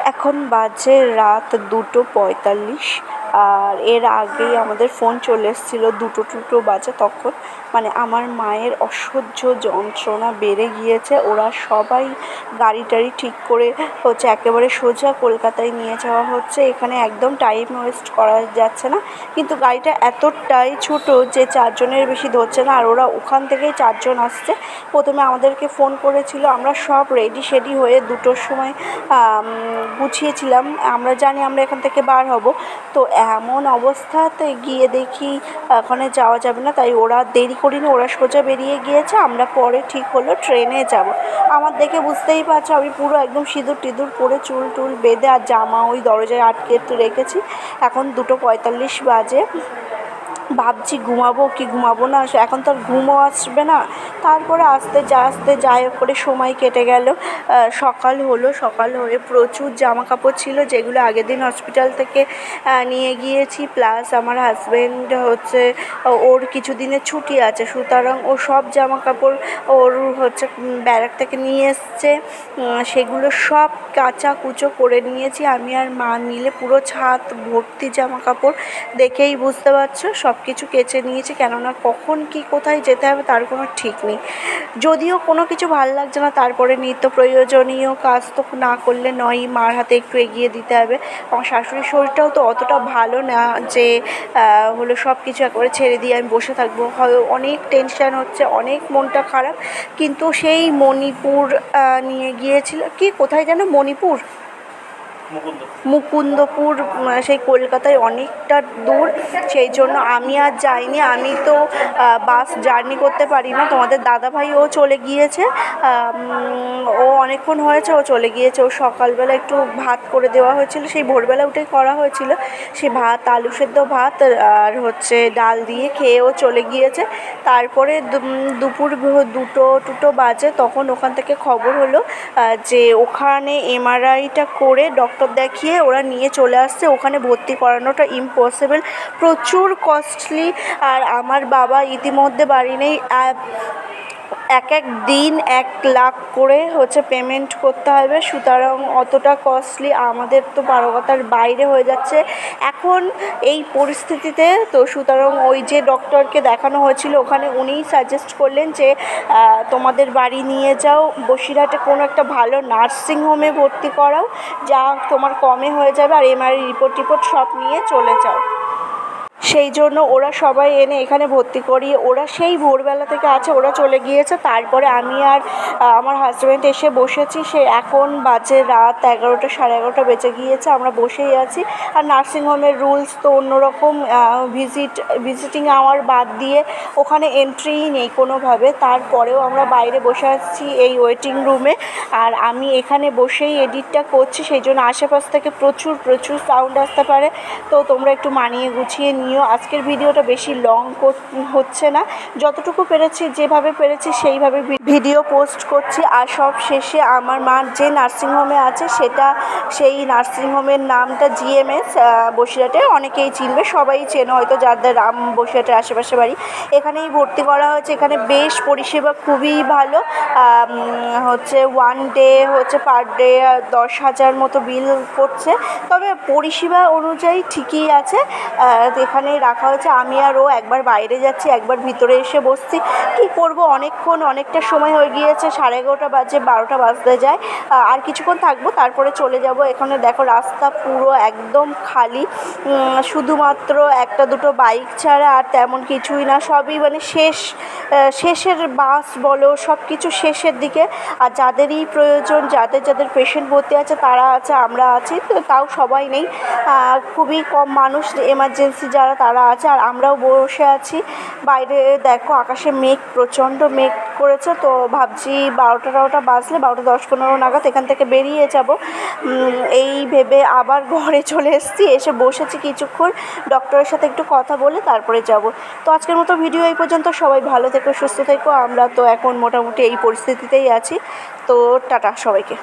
এখন বাজে রাত 2:45। আর এর আগেই আমাদের ফোন চলে এসেছিলো 2টো বাজে তখন। মানে আমার মায়ের অসহ্য যন্ত্রণা বেড়ে গিয়েছে। ওরা সবাই গাড়ি টাড়ি ঠিক করে একেবারে সোজা কলকাতায় নিয়ে যাওয়া হচ্ছে। এখানে একদম টাইম ওয়েস্ট করা যাচ্ছে না, কিন্তু গাড়িটা এতটাই ছোটো যে 4 জনের বেশি ধরছে না। আর ওরা ওখান থেকেই 4 জন আসছে। প্রথমে আমাদেরকে ফোন করেছিল, আমরা সব রেডি সেডি হয়ে 2টোর সময় গুছিয়েছিলাম। আমরা জানি আমরা এখান থেকে বার হব, তো এমন অবস্থাতে গিয়ে দেখি ওখানে যাওয়া যাবে না। তাই ওরা দেরি করিনি, ওরা সোজা বেরিয়ে গিয়েছে। আমরা পরে ঠিক হলো ট্রেনে যাব। আমার দেখে বুঝতেই পারছো আমি পুরো একদম সিঁদুর টিঁদুর পরে চুল টুল বেঁধে আর জামা ওই দরজায় আটকে রেখেছি। এখন 2:45 বাজে। ভাবছি ঘুমাবো কি ঘুমাবো না, এখন তো আর ঘুমও আসবে না। তারপরে আস্তে যাই হোক করে সময় কেটে গেল। সকাল হয়ে প্রচুর জামা কাপড় ছিল, যেগুলো আগের দিন হসপিটাল থেকে নিয়ে গিয়েছি। প্লাস আমার হাজব্যান্ড ওর কিছু দিনের ছুটি আছে, সুতরাং ও সব জামা কাপড় ওর ব্যারাক থেকে নিয়ে এসছে। সেগুলো সব কাচা কুচো করে নিয়েছি আমি আর মা মিলে। পুরো ছাদ ভর্তি জামা কাপড়, দেখেই বুঝতে পারছো। সব কিছু কেচে নিয়েছি, কেননা কখন কি কোথায় যেতে হবে তার কোনো ঠিক নেই। যদিও কোনো কিছু ভালো লাগছে না, তারপরে নিত্য প্রয়োজনীয় কাজ তো না করলে নয়। মার হাতে একটু এগিয়ে দিতে হবে। আমার শাশুড়ির শরীরটাও তো অতটা ভালো না যে সব কিছু একেবারে ছেড়ে দিয়ে আমি বসে থাকবো। অনেক টেনশান হচ্ছে, অনেক মনটা খারাপ। কিন্তু সেই মণিপুর নিয়ে গিয়েছিল, কি কোথায় যেন মণিপুর, মুকুন্দপুর, সেই কলকাতায় অনেকটা দূর। সেই জন্য আমি আর যাইনি। আমি তো বাস জার্নি করতে পারি না। তোমাদের দাদাভাইও চলে গিয়েছে, ও অনেকক্ষণ হয়েছে ও চলে গিয়েছে। ও সকালবেলা একটু ভাত করে দেওয়া হয়েছিল, সেই ভোরবেলা উঠেই করা হয়েছিল। সে ভাত, আলু সেদ্ধ ভাত আর ডাল দিয়ে খেয়ে ও চলে গিয়েছে। তারপরে দুপুর 2টো বাজে, তখন ওখান থেকে খবর হলো যে ওখানে এমআরআইটা করে ডক্টর দেখিয়ে ওরা নিয়ে চলে আসছে। ওখানে ভর্তি করানোটা ইম্পসিবল, প্রচুর কস্টলি। আর আমার বাবা ইতিমধ্যে বাড়ি নেই। এক দিন 1 লাখ করে পেমেন্ট করতে হবে, সুতরাং অতটা কস্টলি আমাদের তো পারগতার বাইরে হয়ে যাচ্ছে এখন এই পরিস্থিতিতে। তো সুতরাং ওই যে ডক্টরকে দেখানো হয়েছিল ওখানে উনিই সাজেস্ট করলেন যে তোমাদের বাড়ি নিয়ে যাও, বসিরহাটে কোনো একটা ভালো নার্সিংহোমে ভর্তি করাও, যা তোমার কমে হয়ে যাবে। আর এমআরআই রিপোর্ট সব নিয়ে চলে যাও। সেই জন্য ওরা সবাই এনে এখানে ভর্তি করিয়ে ওরা সেই ভোরবেলা থেকে আছে, ওরা চলে গিয়েছে। তারপরে আমি আর আমার হাজব্যান্ড এসে বসেছি। সে এখন বাজে রাত 11টা, 11:30 বেজে গিয়েছে। আমরা বসেই আছি। আর নার্সিংহোমের রুলস তো অন্যরকম, ভিজিটিং আওয়ার বাদ দিয়ে ওখানে এন্ট্রিই নেই কোনোভাবে। তারপরেও আমরা বাইরে বসে আছি এই ওয়েটিং রুমে। আর আমি এখানে বসেই এডিটটা করছি, সেই জন্য আশেপাশ থেকে প্রচুর সাউন্ড আসতে পারে। তো তোমরা একটু মানিয়ে গুছিয়ে নিও। আজকের ভিডিওটা বেশি লং হচ্ছে না, যতটুকু পেরেছি যেভাবে পেরেছি সেইভাবে ভিডিও পোস্ট করছি। আর সব শেষে আমার মা যে নার্সিংহোমে আছে সেই নার্সিংহোমের নামটা জিএমএস, বসিরহাটে অনেকেই চিনবে, সবাই চেনো হয়তো যাদের বসিরহাটের আশেপাশে বাড়ি। এখানেই ভর্তি করা হয়েছে। এখানে বেশ পরিষেবা খুবই ভালো। 1 ডে পার ডে 10,000 মতো বিল করছে, তবে পরিষেবা অনুযায়ী ঠিকই আছে। এখানেই রাখা হয়েছে। আমি আর ও একবার বাইরে যাচ্ছি, একবার ভিতরে এসে বসছি। কি করব, অনেকটা সময় হয়ে গিয়েছে, 11:30 বাজে, 12টা বাজতে যায়। আর কিছুক্ষণ থাকবো, তারপরে চলে যাব। এখানে দেখো রাস্তা পুরো একদম খালি, শুধুমাত্র 1-2টো বাইক ছাড়া আর তেমন কিছুই না। সবই শেষের বাস বলো, সব কিছু শেষের দিকে। আর যাদেরই প্রয়োজন, যাদের পেশেন্ট ভর্তি আছে তারা আছে, আমরা আছি, তাও সবাই নেই, খুবই কম মানুষ এমার্জেন্সি যারা তারা আছে। আর আমরাও বসে আছি বাইরে। দেখো আকাশে প্রচণ্ড মেঘ করেছে। তো ভাবছি 12টা বাজলে 12:10-15 নাগাদ এখান থেকে বেরিয়ে যাব। এই ভেবে আবার ঘরে চলে এসে বসেছি কিছুক্ষণ, ডক্টরের সাথে একটু কথা বলে তারপরে যাব। তো আজকের মতো ভিডিও এই পর্যন্ত। সবাই ভালো থেকো, সুস্থ থেকো। আমরা তো এখন মোটামুটি এই পরিস্থিতিতেই আছি। তো টাটা সবাইকে।